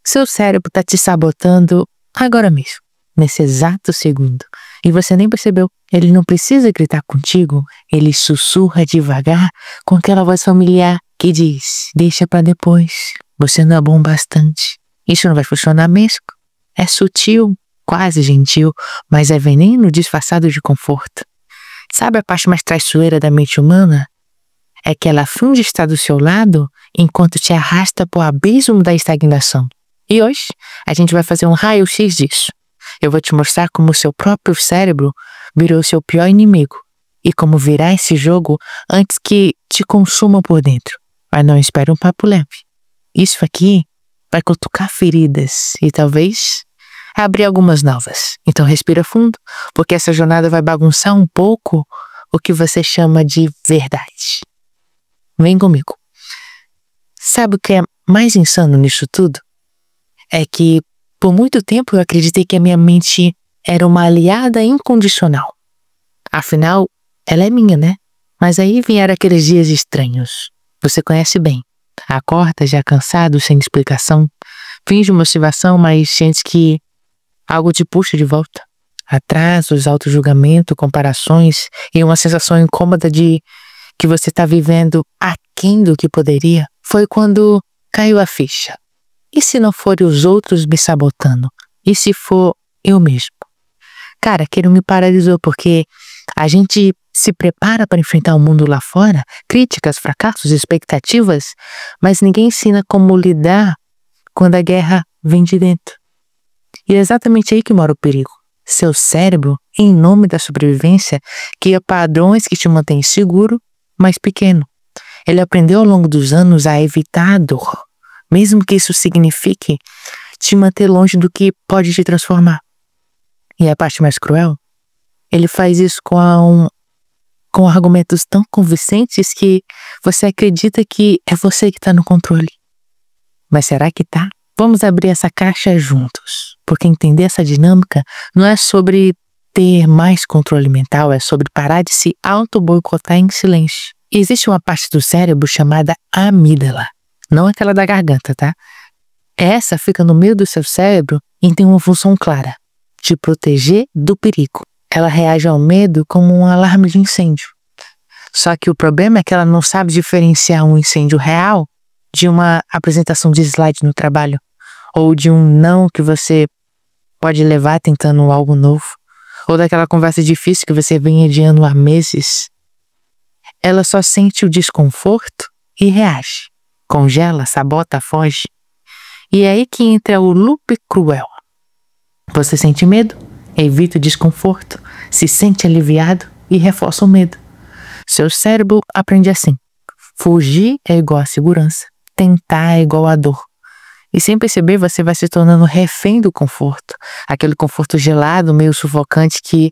Seu cérebro está te sabotando agora mesmo, nesse exato segundo. E você nem percebeu. Ele não precisa gritar contigo, ele sussurra devagar com aquela voz familiar que diz: deixa pra depois, você não é bom bastante. Isso não vai funcionar mesmo. É sutil, quase gentil, mas é veneno disfarçado de conforto. Sabe a parte mais traiçoeira da mente humana? É que ela finge estar do seu lado enquanto te arrasta pro abismo da estagnação. E hoje, a gente vai fazer um raio-x disso. Eu vou te mostrar como o seu próprio cérebro virou seu pior inimigo e como virar esse jogo antes que te consuma por dentro. Mas não espere um papo leve. Isso aqui vai cutucar feridas e talvez abrir algumas novas. Então respira fundo, porque essa jornada vai bagunçar um pouco o que você chama de verdade. Vem comigo. Sabe o que é mais insano nisso tudo? É que por muito tempo eu acreditei que a minha mente era uma aliada incondicional. Afinal, ela é minha, né? Mas aí vieram aqueles dias estranhos. Você conhece bem. Acorda já cansado, sem explicação. Finge motivação, mas sente que algo te puxa de volta. Atrasos, auto-julgamento, comparações e uma sensação incômoda de que você está vivendo aquém do que poderia. Foi quando caiu a ficha. E se não forem os outros me sabotando? E se for eu mesmo? Cara, aquilo me paralisou porque a gente se prepara para enfrentar o mundo lá fora, críticas, fracassos, expectativas, mas ninguém ensina como lidar quando a guerra vem de dentro. E é exatamente aí que mora o perigo. Seu cérebro, em nome da sobrevivência, cria padrões que te mantêm seguro, mas pequeno. Ele aprendeu ao longo dos anos a evitar a dor, mesmo que isso signifique te manter longe do que pode te transformar. E a parte mais cruel, ele faz isso com argumentos tão convincentes que você acredita que é você que está no controle. Mas será que tá? Vamos abrir essa caixa juntos, porque entender essa dinâmica não é sobre ter mais controle mental, é sobre parar de se auto-boicotar em silêncio. E existe uma parte do cérebro chamada amígdala, não aquela da garganta, tá? Essa fica no meio do seu cérebro e tem uma função clara: te proteger do perigo. Ela reage ao medo como um alarme de incêndio. Só que o problema é que ela não sabe diferenciar um incêndio real de uma apresentação de slide no trabalho, ou de um não que você pode levar tentando algo novo, ou daquela conversa difícil que você vem adiando há meses. Ela só sente o desconforto e reage. Congela, sabota, foge. E é aí que entra o loop cruel. Você sente medo, evita o desconforto, se sente aliviado e reforça o medo. Seu cérebro aprende assim: fugir é igual a segurança, tentar é igual a dor. E sem perceber, você vai se tornando refém do conforto. Aquele conforto gelado, meio sufocante que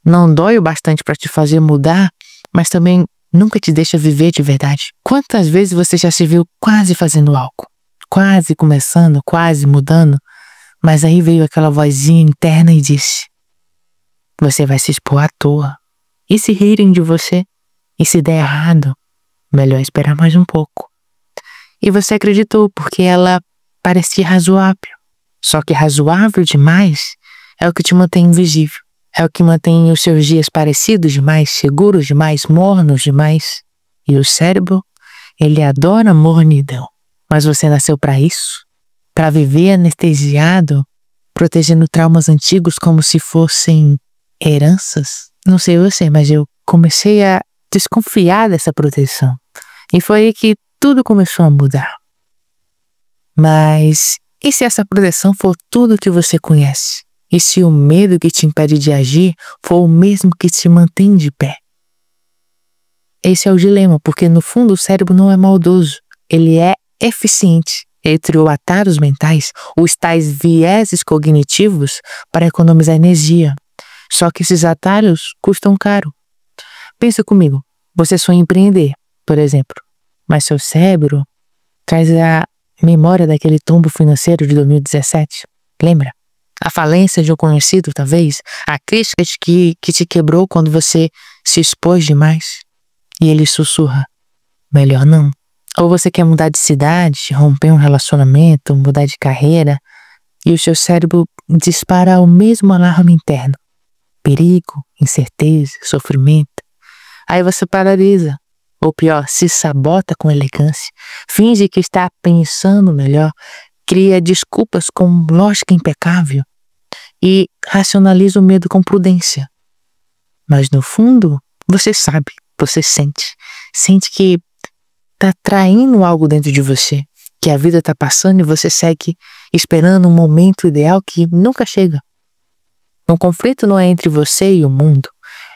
não dói o bastante para te fazer mudar, mas também nunca te deixa viver de verdade. Quantas vezes você já se viu quase fazendo algo? Quase começando, quase mudando, mas aí veio aquela vozinha interna e disse: você vai se expor à toa. E se rirem de você? E se der errado? Melhor esperar mais um pouco. E você acreditou porque ela parecia razoável. Só que razoável demais é o que te mantém invisível. É o que mantém os seus dias parecidos demais, seguros demais, mornos demais. E o cérebro, ele adora mornidão. Mas você nasceu para isso? Para viver anestesiado, protegendo traumas antigos como se fossem heranças? Não sei você, mas eu comecei a desconfiar dessa proteção. E foi aí que tudo começou a mudar. Mas e se essa proteção for tudo que você conhece? E se o medo que te impede de agir for o mesmo que te mantém de pé? Esse é o dilema, porque no fundo o cérebro não é maldoso. Ele é eficiente. Ele criou atalhos mentais, os tais vieses cognitivos, para economizar energia. Só que esses atalhos custam caro. Pensa comigo, você sonha em empreender, por exemplo, mas seu cérebro traz a memória daquele tombo financeiro de 2017. Lembra? A falência de um conhecido, talvez, a crítica que te quebrou quando você se expôs demais. E ele sussurra: melhor não. Ou você quer mudar de cidade, romper um relacionamento, mudar de carreira, e o seu cérebro dispara o mesmo alarme interno. Perigo, incerteza, sofrimento. Aí você paralisa. Ou pior, se sabota com elegância. Finge que está pensando melhor. Cria desculpas com lógica impecável. E racionaliza o medo com prudência. Mas no fundo, você sabe, você sente. Sente que tá traindo algo dentro de você. Que a vida tá passando e você segue esperando um momento ideal que nunca chega. O conflito não é entre você e o mundo.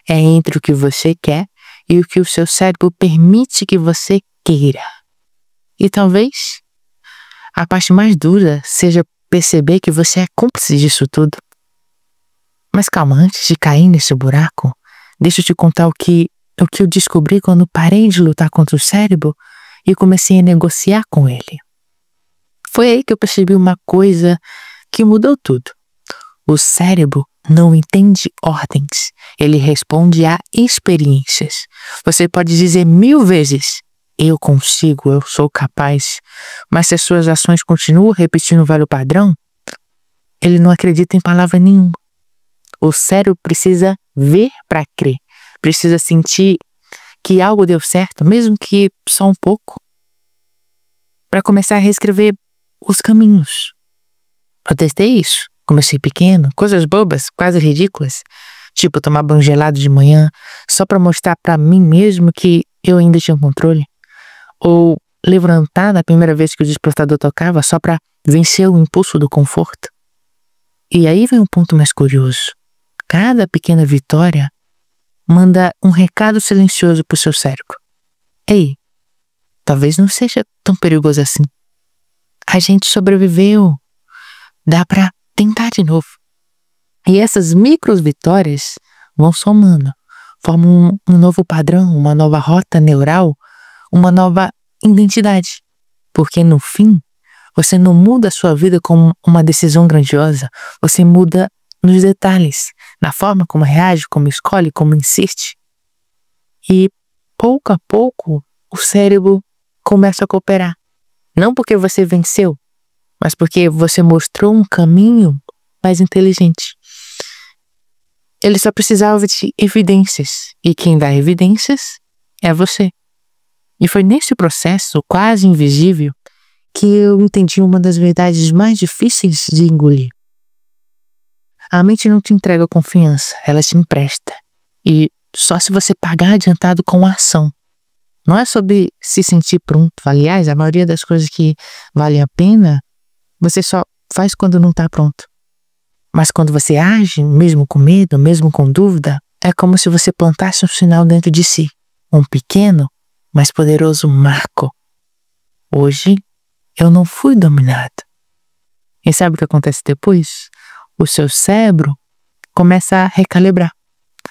É entre o que você quer e o que o seu cérebro permite que você queira. E talvez a parte mais dura seja perceber que você é cúmplice disso tudo. Mas calma, antes de cair nesse buraco, deixa eu te contar o que eu descobri quando parei de lutar contra o cérebro e comecei a negociar com ele. Foi aí que eu percebi uma coisa que mudou tudo. O cérebro não entende ordens, ele responde a experiências. Você pode dizer 1000 vezes, eu consigo, eu sou capaz, mas se as suas ações continuam repetindo o velho padrão, ele não acredita em palavra nenhuma. O cérebro precisa ver para crer, precisa sentir que algo deu certo, mesmo que só um pouco, para começar a reescrever os caminhos. Eu testei isso. Comecei pequeno, coisas bobas, quase ridículas, tipo tomar banho gelado de manhã só para mostrar para mim mesmo que eu ainda tinha controle, ou levantar na primeira vez que o despertador tocava só para vencer o impulso do conforto. E aí vem um ponto mais curioso. Cada pequena vitória manda um recado silencioso pro seu cérebro. Ei, talvez não seja tão perigoso assim. A gente sobreviveu. Dá pra tentar de novo. E essas micro vitórias vão somando, formam um novo padrão, uma nova rota neural, uma nova identidade. Porque no fim, você não muda a sua vida com uma decisão grandiosa, você muda nos detalhes, na forma como reage, como escolhe, como insiste. E pouco a pouco, o cérebro começa a cooperar. Não porque você venceu, mas porque você mostrou um caminho mais inteligente. Ele só precisava de evidências, e quem dá evidências é você. E foi nesse processo quase invisível que eu entendi uma das verdades mais difíceis de engolir. A mente não te entrega confiança, ela te empresta. E só se você pagar adiantado com a ação. Não é sobre se sentir pronto. Aliás, a maioria das coisas que valem a pena, você só faz quando não está pronto. Mas quando você age, mesmo com medo, mesmo com dúvida, é como se você plantasse um sinal dentro de si. Um pequeno, mas poderoso marco. Hoje, eu não fui dominado. E sabe o que acontece depois? O seu cérebro começa a recalibrar.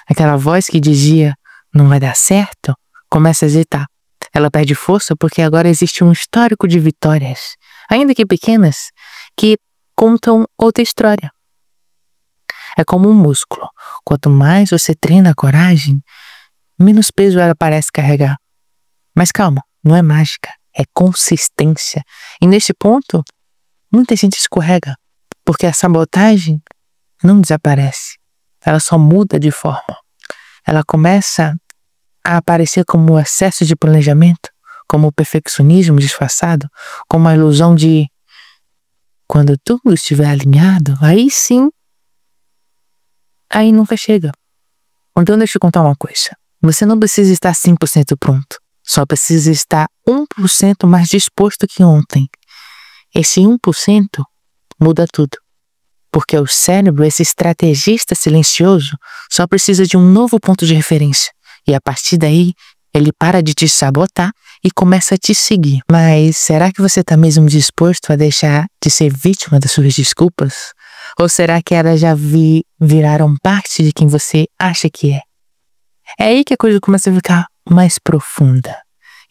Aquela voz que dizia, não vai dar certo, começa a hesitar. Ela perde força porque agora existe um histórico de vitórias, ainda que pequenas, que contam outra história. É como um músculo. Quanto mais você treina a coragem, menos peso ela parece carregar. Mas calma, não é mágica, é consistência. E nesse ponto, muita gente escorrega, porque a sabotagem não desaparece. Ela só muda de forma. Ela começa a aparecer como excesso de planejamento, como o perfeccionismo disfarçado, como a ilusão de quando tudo estiver alinhado, aí sim, aí nunca chega. Então deixa eu contar uma coisa. Você não precisa estar 100% pronto. Só precisa estar 1% mais disposto que ontem. Esse 1% muda tudo. Porque o cérebro, esse estrategista silencioso, só precisa de um novo ponto de referência. E a partir daí, ele para de te sabotar e começa a te seguir. Mas será que você está mesmo disposto a deixar de ser vítima das suas desculpas? Ou será que elas já viraram parte de quem você acha que é? É aí que a coisa começa a ficar mais profunda.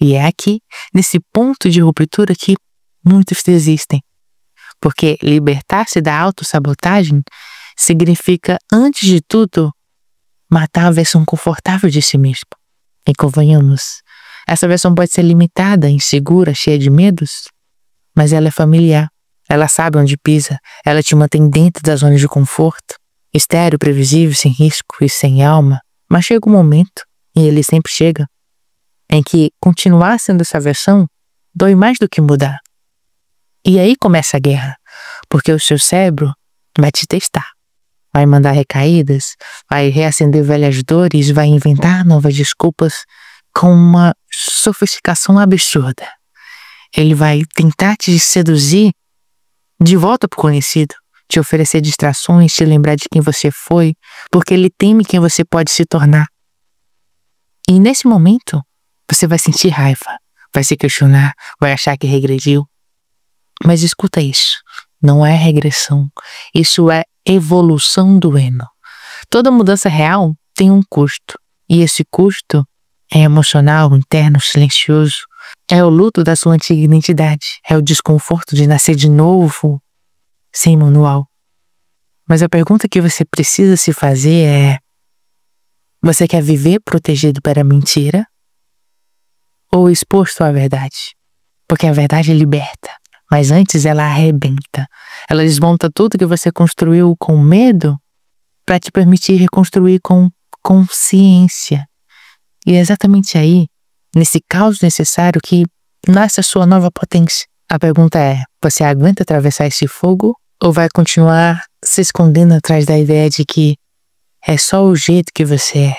E é aqui, nesse ponto de ruptura, que muitos desistem. Porque libertar-se da autossabotagem significa, antes de tudo, matar a versão confortável de si mesmo. E convenhamos, Essa versão pode ser limitada, insegura, cheia de medos, mas ela é familiar. Ela sabe onde pisa, ela te mantém dentro da zona de conforto, estéril, previsível, sem risco e sem alma. Mas chega um momento, e ele sempre chega, em que continuar sendo essa versão dói mais do que mudar. E aí começa a guerra, porque o seu cérebro vai te testar. Vai mandar recaídas, vai reacender velhas dores, vai inventar novas desculpas com uma sofisticação absurda. Ele vai tentar te seduzir de volta pro conhecido, te oferecer distrações, te lembrar de quem você foi, porque ele teme quem você pode se tornar. E nesse momento, você vai sentir raiva, vai se questionar, vai achar que regrediu. Mas escuta isso, não é regressão, isso é evolução do ego. Toda mudança real tem um custo, e esse custo é emocional, interno, silencioso. É o luto da sua antiga identidade, é o desconforto de nascer de novo, sem manual. Mas a pergunta que você precisa se fazer é: você quer viver protegido pela mentira ou exposto à verdade? Porque a verdade liberta, mas antes ela arrebenta. Ela desmonta tudo que você construiu com medo para te permitir reconstruir com consciência. E é exatamente aí, nesse caos necessário, que nasce a sua nova potência. A pergunta é: você aguenta atravessar esse fogo ou vai continuar se escondendo atrás da ideia de que é só o jeito que você é?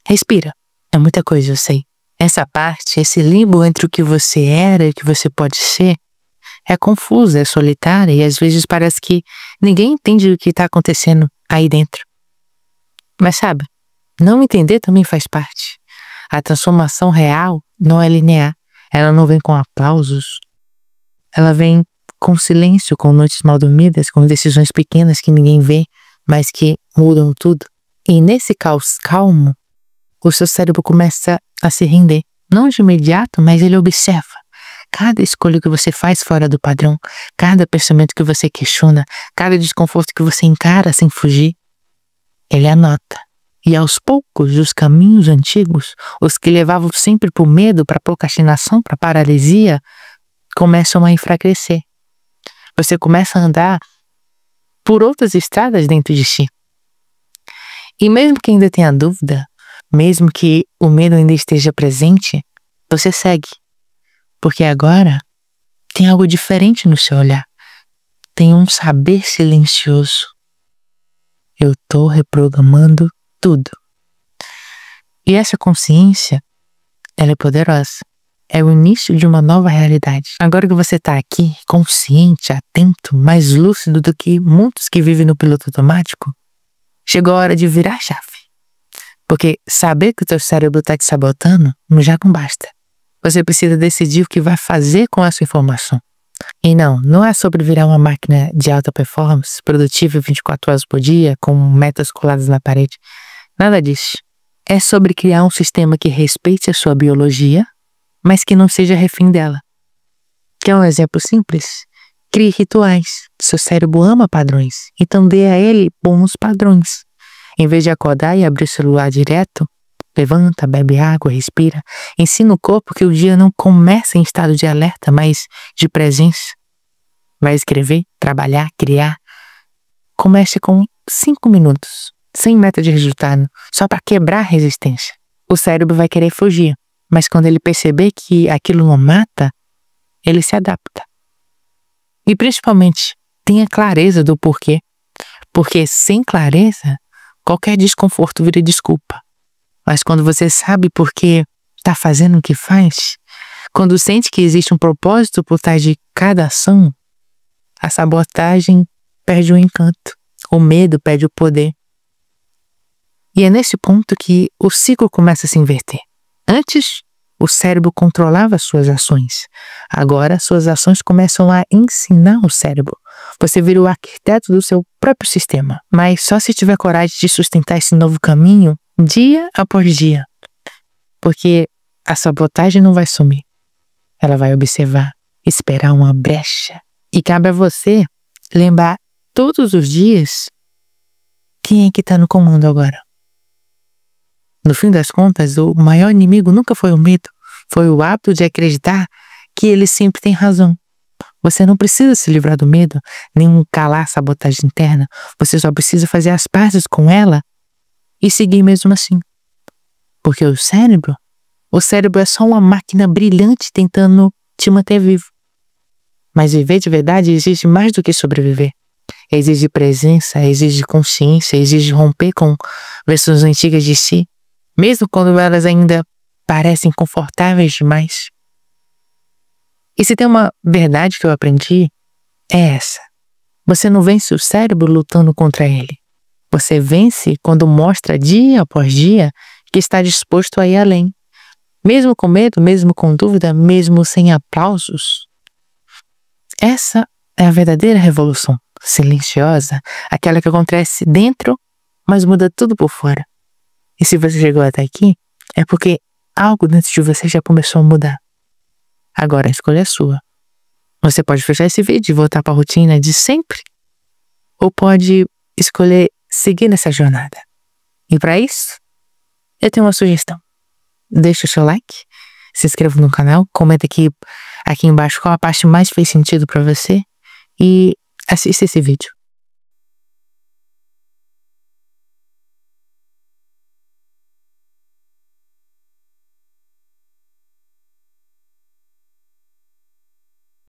Respira. É muita coisa, eu sei. Essa parte, esse limbo entre o que você era e o que você pode ser, é confusa, é solitária e às vezes parece que ninguém entende o que está acontecendo aí dentro. Mas sabe, não entender também faz parte. A transformação real não é linear. Ela não vem com aplausos. Ela vem com silêncio, com noites mal dormidas, com decisões pequenas que ninguém vê, mas que mudam tudo. E nesse caos calmo, o seu cérebro começa a se render. Não de imediato, mas ele observa. Cada escolha que você faz fora do padrão, cada pensamento que você questiona, cada desconforto que você encara sem fugir, ele anota. E aos poucos, os caminhos antigos, os que levavam sempre para o medo, para a procrastinação, para a paralisia, começam a enfraquecer. Você começa a andar por outras estradas dentro de si. E mesmo que ainda tenha dúvida, mesmo que o medo ainda esteja presente, você segue. Porque agora tem algo diferente no seu olhar. Tem um saber silencioso. Eu estou reprogramando tudo. E essa consciência, ela é poderosa. É o início de uma nova realidade. Agora que você está aqui, consciente, atento, mais lúcido do que muitos que vivem no piloto automático, chegou a hora de virar a chave. Porque saber que o teu cérebro está te sabotando já não basta. Você precisa decidir o que vai fazer com essa informação. E não é sobre virar uma máquina de alta performance, produtiva 24 horas por dia, com metas coladas na parede. Nada disso. É sobre criar um sistema que respeite a sua biologia, mas que não seja refém dela. Quer um exemplo simples? Crie rituais. Seu cérebro ama padrões, então dê a ele bons padrões. Em vez de acordar e abrir o celular direto, levanta, bebe água, respira. Ensina o corpo que o dia não começa em estado de alerta, mas de presença. Vai escrever, trabalhar, criar. Comece com 5 minutos, sem meta de resultado, só para quebrar a resistência. O cérebro vai querer fugir, mas quando ele perceber que aquilo não mata, ele se adapta. E principalmente, tenha clareza do porquê. Porque sem clareza, qualquer desconforto vira desculpa. Mas quando você sabe por que está fazendo o que faz, quando sente que existe um propósito por trás de cada ação, a sabotagem perde o encanto, o medo perde o poder. E é nesse ponto que o ciclo começa a se inverter. Antes, o cérebro controlava suas ações. Agora, suas ações começam a ensinar o cérebro. Você vira o arquiteto do seu próprio sistema. Mas só se tiver coragem de sustentar esse novo caminho dia após dia. Porque a sabotagem não vai sumir. Ela vai observar, esperar uma brecha. E cabe a você lembrar todos os dias quem é que está no comando agora. No fim das contas, o maior inimigo nunca foi o medo, foi o hábito de acreditar que ele sempre tem razão. Você não precisa se livrar do medo, nem calar a sabotagem interna. Você só precisa fazer as pazes com ela e seguir mesmo assim. Porque o cérebro é só uma máquina brilhante tentando te manter vivo. Mas viver de verdade exige mais do que sobreviver. Exige presença, exige consciência, exige romper com versões antigas de si, mesmo quando elas ainda parecem confortáveis demais. E se tem uma verdade que eu aprendi, é essa. Você não vence o cérebro lutando contra ele. Você vence quando mostra dia após dia que está disposto a ir além. Mesmo com medo, mesmo com dúvida, mesmo sem aplausos. Essa é a verdadeira revolução silenciosa, aquela que acontece dentro, mas muda tudo por fora. E se você chegou até aqui, é porque algo dentro de você já começou a mudar. Agora a escolha é sua. Você pode fechar esse vídeo e voltar para a rotina de sempre, ou pode escolher seguir nessa jornada. E para isso, eu tenho uma sugestão. Deixa o seu like, se inscreva no canal, comenta aqui embaixo qual a parte mais fez sentido para você e assista esse vídeo.